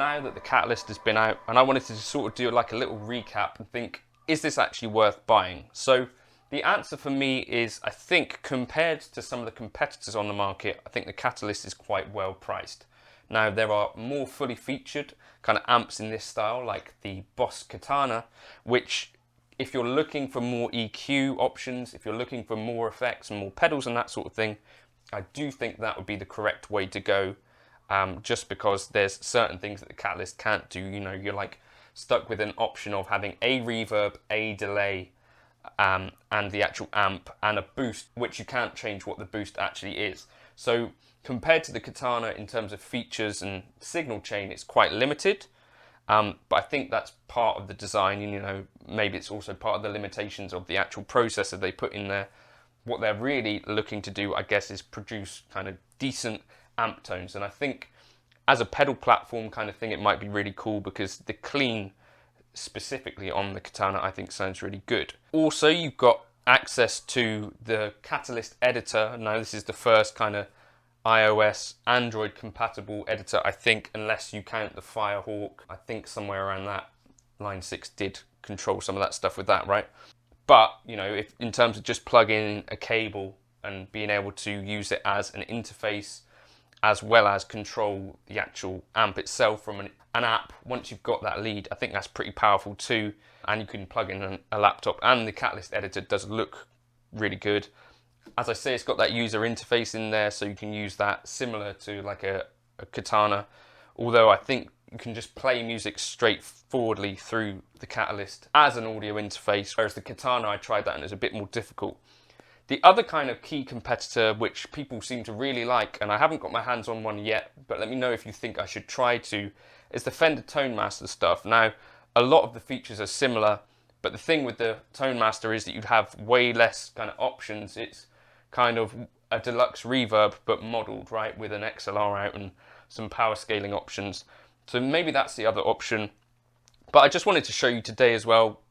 now that the Catalyst has been out, and I wanted to just sort of do like a little recap and think, is this actually worth buying? So the answer for me is, I think compared to some of the competitors on the market, I think the Catalyst is quite well priced. Now there are more fully featured kind of amps in this style, like the Boss Katana, which if you're looking for more EQ options, if you're looking for more effects and more pedals and that sort of thing, I do think that would be the correct way to go. Just because there's certain things that the Catalyst can't do. You know, you're like stuck with an option of having a reverb, a delay, and the actual amp, and a boost, which you can't change what the boost actually is. So compared to the Katana in terms of features and signal chain, it's quite limited. But I think that's part of the design, and you know, maybe it's also part of the limitations of the actual processor they put in there. What they're really looking to do, I guess, is produce kind of decent amp tones, and I think as a pedal platform kind of thing, it might be really cool because the clean specifically on the Katana I think sounds really good. Also, you've got access to the Catalyst editor. Now this is the first kind of iOS Android compatible editor, I think, unless you count the Firehawk. I think somewhere around that Line 6 did control some of that stuff with that, right? But you know, if in terms of just plugging a cable and being able to use it as an interface as well as control the actual amp itself from an app, once you've got that lead, I think that's pretty powerful too. And you can plug in a laptop, and the Catalyst editor does look really good. As I say, it's got that user interface in there, so you can use that similar to like a Katana, although I think you can just play music straightforwardly through the Catalyst as an audio interface, whereas the Katana, I tried that and it's a bit more difficult. The other kind of key competitor which people seem to really like, and I haven't got my hands on one yet, but let me know if you think I should try to, is the Fender Tone Master stuff. Now, a lot of the features are similar, but the thing with the Tone Master is that you have way less kind of options. It's kind of a deluxe reverb, but modeled, right, with an XLR out and some power scaling options. So maybe that's the other option. But I just wanted to show you today as well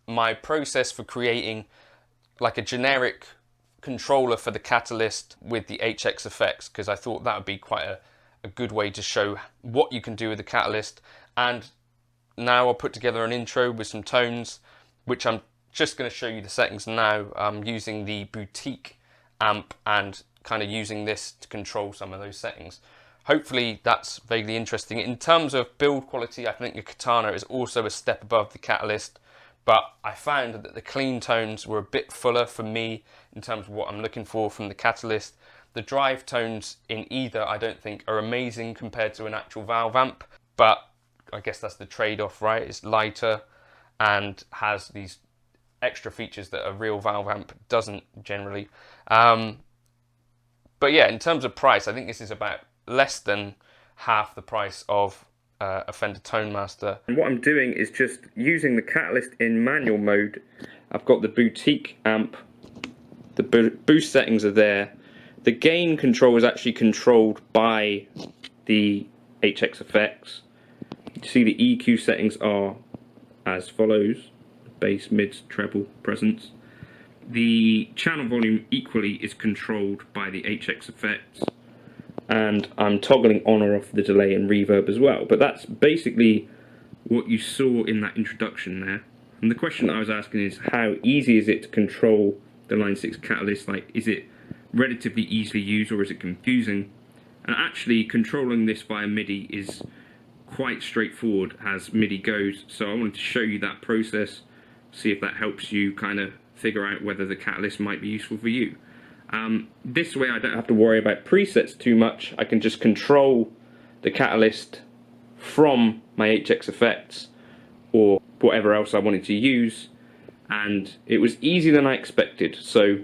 my process for creating like a generic controller for the Catalyst with the HX effects, because I thought that would be quite a good way to show what you can do with the Catalyst. And now I'll put together an intro with some tones, which I'm just going to show you the settings now. I'm using the Boutique amp and kind of using this to control some of those settings. Hopefully that's vaguely interesting. In terms of build quality, I think the Katana is also a step above the Catalyst, but I found that the clean tones were a bit fuller for me in terms of what I'm looking for from the Catalyst. The drive tones in either I don't think are amazing compared to an actual valve amp, but I guess that's the trade-off, right? It's lighter and has these extra features that a real valve amp doesn't generally. But yeah, in terms of price, I think this is about less than half the price of a Fender Tone Master. And what I'm doing is just using the Catalyst in manual mode. I've got the Boutique amp, the boost settings are there. The gain control is actually controlled by the HX effects. You see the EQ settings are as follows: bass, mids, treble, presence. The channel volume equally is controlled by the HX effects, and I'm toggling on or off the delay and reverb as well. But that's basically what you saw in that introduction there. And the question I was asking is, how easy is it to control the Line 6 Catalyst? Like, is it relatively easily used, or is it confusing? And actually controlling this via Midi is quite straightforward as Midi goes. So I wanted to show you that process, see if that helps you kind of figure out whether the Catalyst might be useful for you. This way I don't have to worry about presets too much. I can just control the Catalyst from my HX effects or whatever else I wanted to use, and it was easier than I expected, so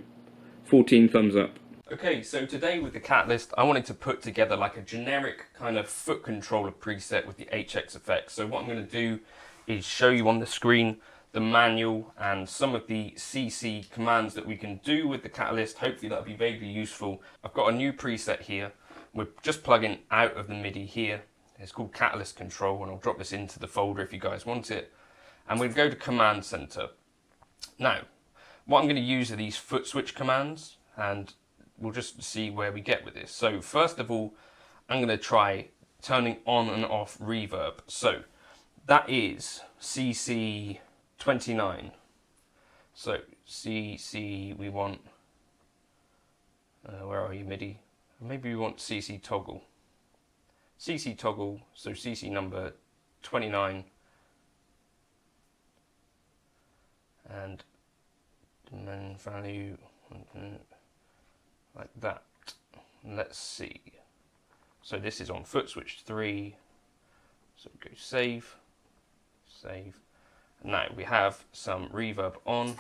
14 thumbs up. Okay, so today with the Catalyst, I wanted to put together like a generic kind of foot controller preset with the HX effects. So what I'm going to do is show you on the screen the manual and some of the CC commands that we can do with the Catalyst. Hopefully that'll be vaguely useful. I've got a new preset here. We're just plugging out of the Midi here. It's called Catalyst Control, and I'll drop this into the folder if you guys want it. And we'll go to Command Center. Now, what I'm going to use are these foot switch commands, and we'll just see where we get with this. So first of all, I'm going to try turning on and off reverb. So that is CC 29. So CC, we want, where are you, Midi? Maybe we want CC toggle. CC toggle, so CC number 29. And demand value like that. Let's see. So this is on foot switch 3. So we go save, save. Now we have some reverb on.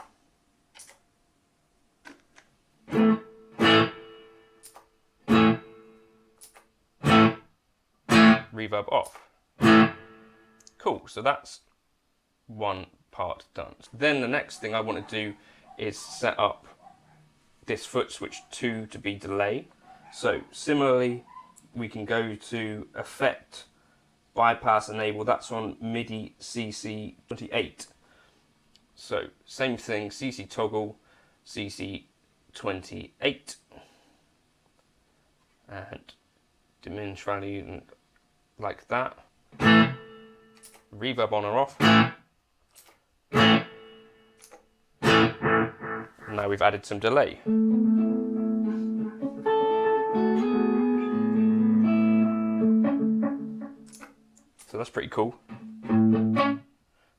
Reverb off. Cool, so that's one part done. Then the next thing I want to do is set up this foot switch 2 to be delay. So similarly, we can go to effect, bypass enable, that's on Midi CC 28. So same thing, CC toggle, CC 28, and diminish value like that. Reverb on or off. Now we've added some delay. So that's pretty cool.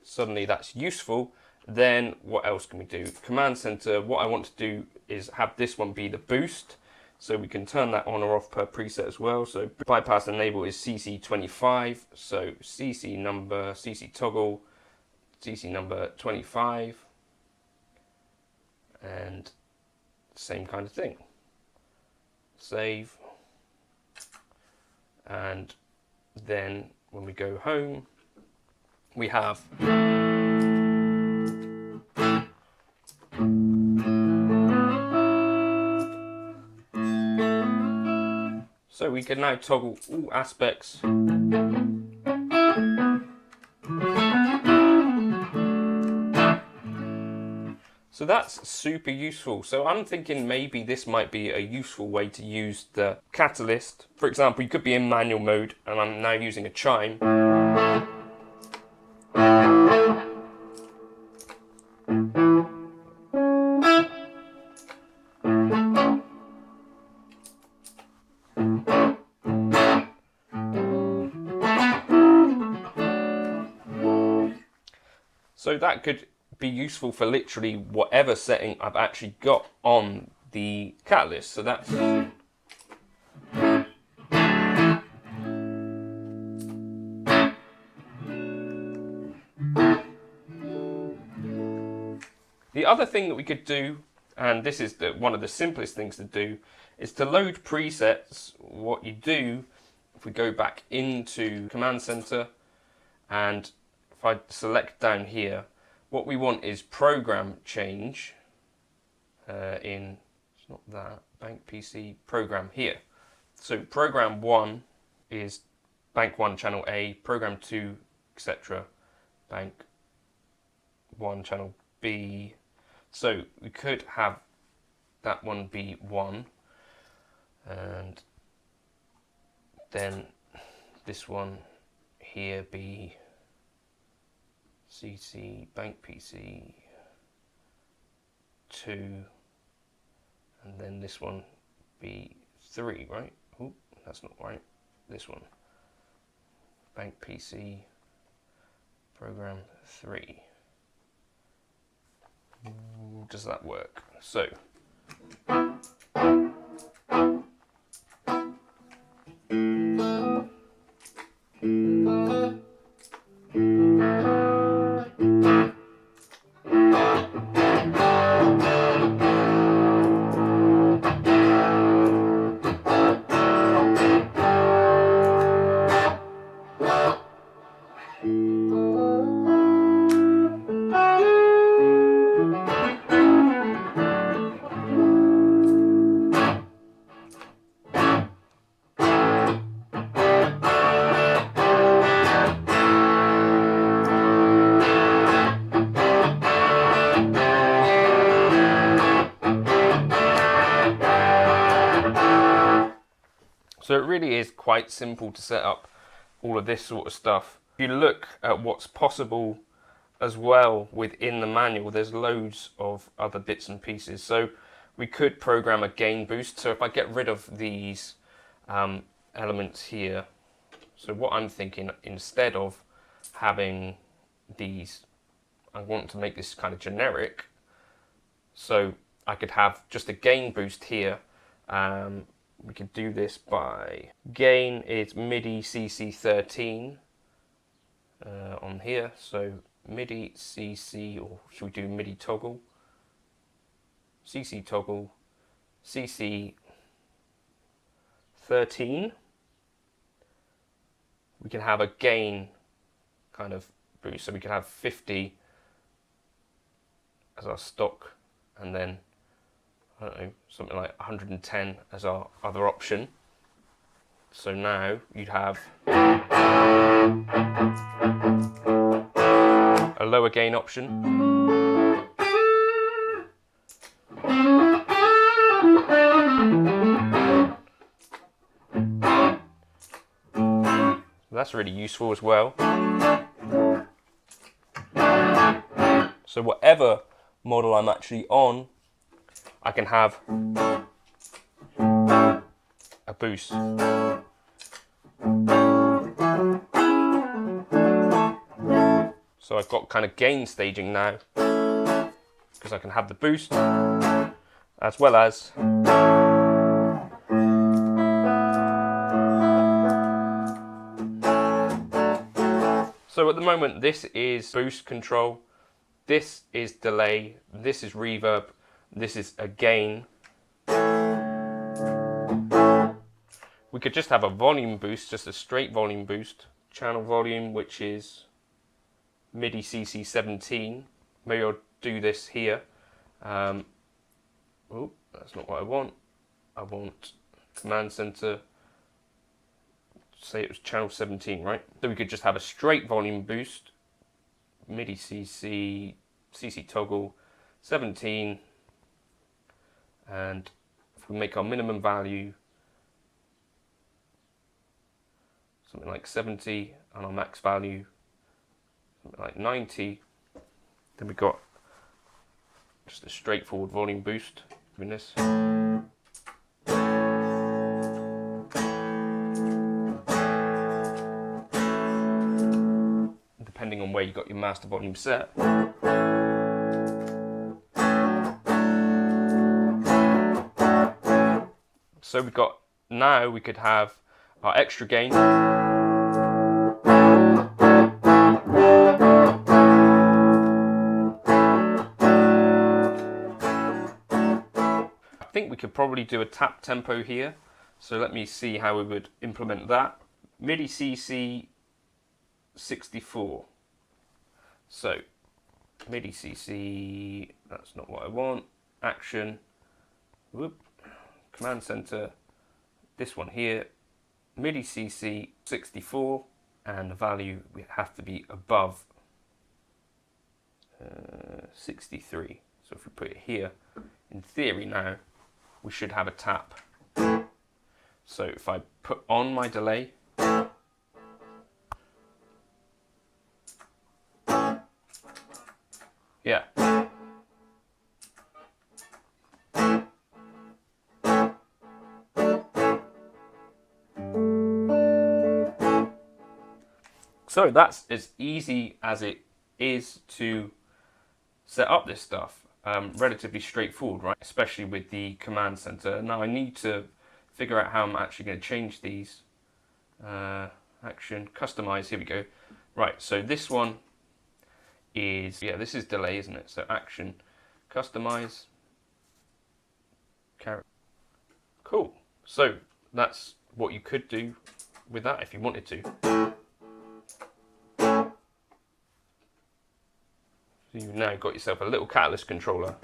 Suddenly that's useful. Then what else can we do? Command center, what I want to do is have this one be the boost. So we can turn that on or off per preset as well. So bypass enable is CC25. So CC number, CC toggle, CC number 25. And same kind of thing. Save. And then when we go home, we have so we can now toggle all aspects. So that's super useful. So I'm thinking maybe this might be a useful way to use the catalyst. For example, you could be in manual mode and I'm now using a chime. So that could be useful for literally whatever setting I've actually got on the catalyst. So that's the other thing that we could do, and this is one of the simplest things to do, is to load presets. What you do, if we go back into Command Center, and if I select down here, what we want is program change in, it's not that, bank PC, program here. So program 1 is bank 1 channel A, program 2, etc. Bank 1 channel B. So we could have that one be 1, and then this one here be CC bank PC 2, and then this one be 3, right? Oh, that's not right. This one, bank PC program 3. Does that work? So So it really is quite simple to set up. all of this sort of stuff. If you look at what's possible as well within the manual, there's loads of other bits and pieces. So we could program a gain boost. So if I get rid of these elements here, so what I'm thinking, instead of having these, I want to make this kind of generic. So I could have just a gain boost here. We could do this by gain is Midi CC13 on here. So Midi CC, or should we do Midi toggle? CC toggle, CC 13. We can have a gain kind of boost. So we can have 50 as our stock, and then I don't know, something like 110 as our other option. So now you'd have a lower gain option. That's really useful as well. So whatever model I'm actually on, I can have a boost. So I've got kind of gain staging now, because I can have the boost as well as so at the moment this is boost control, this is delay, this is reverb, this is a gain. We could just have a volume boost, just a straight volume boost. Channel volume, which is Midi CC17. Maybe I'll do this here. Oh, that's not what I want. I want command center. Say it was channel 17, right? So we could just have a straight volume boost. Midi CC toggle 17. And if we make our minimum value something like 70 and our max value something like 90, then we've got just a straightforward volume boost. Doing this. Depending on where you got your master volume set. So we've got, now we could have our extra gain. I think we could probably do a tap tempo here. So let me see how we would implement that. Midi CC 64. So Midi CC, that's not what I want. Action. Whoop. Command center, this one here, Midi CC 64, and the value would have to be above 63. So if we put it here, in theory now, we should have a tap. So if I put on my delay, yeah. So that's as easy as it is to set up this stuff. Relatively straightforward, right? Especially with the command center. Now I need to figure out how I'm actually going to change these. Action, customize, here we go. Right, so this one is, yeah, this is delay, isn't it? So action, customize, cool. So that's what you could do with that if you wanted to. So you've now got yourself a little catalyst controller.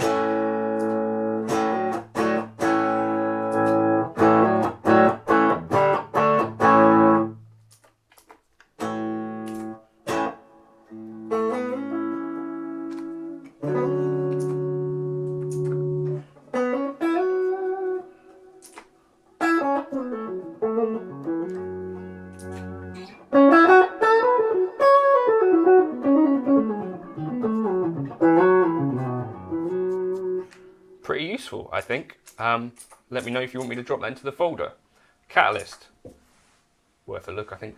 pretty useful, I think. Let me know if you want me to drop that into the folder. Catalyst, worth a look, I think.